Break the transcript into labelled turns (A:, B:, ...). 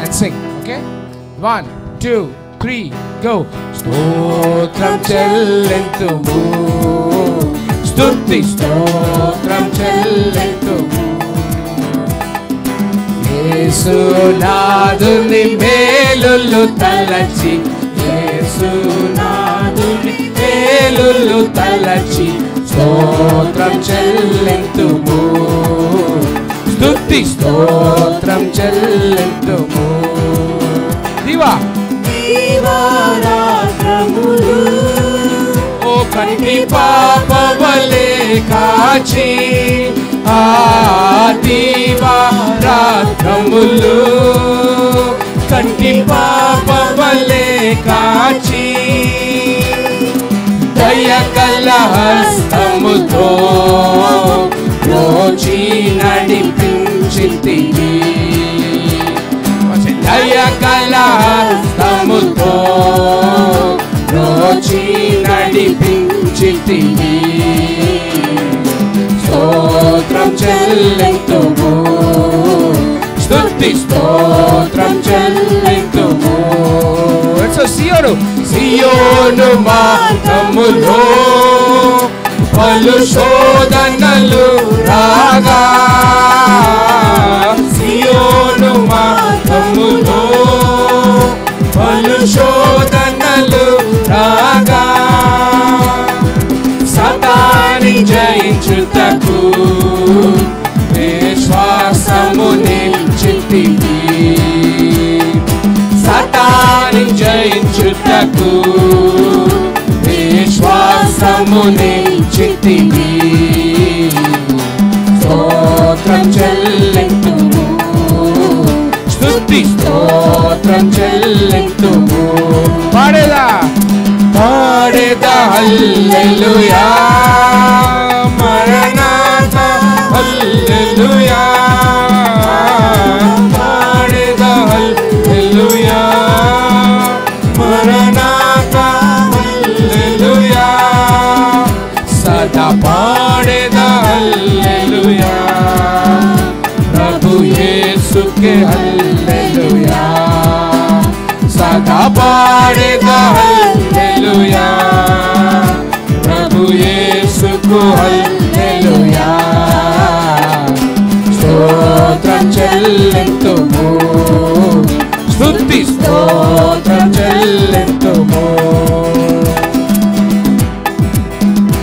A: Let's sing, okay? 1, 2, 3, go. స్తోత్రం చెల్లింతుము, స్తుతి స్తోత్రం చెల్లింతుము. యేసునాథుని మేలులు తలచి, యేసునాథుని మేలులు తలచి, స్తోత్రం చెల్లింతుము, స్తుతి స్తోత్రం చెల్లింతుము. దివా
B: దీవారాత్రములు
A: ఓ కంటి పాపవలే కాచి, ఆ దీవారాత్రములు కంటి పాపవలే కాచి, దయగల హస్తముతో రోచి నడిపించితివి. దయగల హస్తముతో రోచి నడిపించితివి. స్తోత్రం చెల్లింతుము, స్తుతి స్తోత్రం చెల్లింతుము. సియోను సియోను మార్గములో పలు శోధనలు రాగా, సియోను మార్గములో పలు శోధనలు రాగా, సతాని జయించుటకు విశ్వాసము నిలిచితివి. సతాని జయించుటకు విశ్వాసము నిలిచితివి. స్తోత్రం చెల్లింతుము, స్తుతి స్తోత్రం చెల్లింతుము. పాడేదా పాడేదా హల్లెలూయా, మరణాత హల్లెలూయా, పాడేదా హల్లెలూయా, మరణాత హల్లెలూయా, సదా పాడేదా హల్లెలూయా, ప్రభు యేసుకే హల్లెలూయా, సదా పాడేదా హల్లెలూయా, ప్రభు యేసుకు హల్లెలూయా. స్తోత్రం చెల్లింతుము, స్తుతి స్తోత్రం చెల్లింతుము.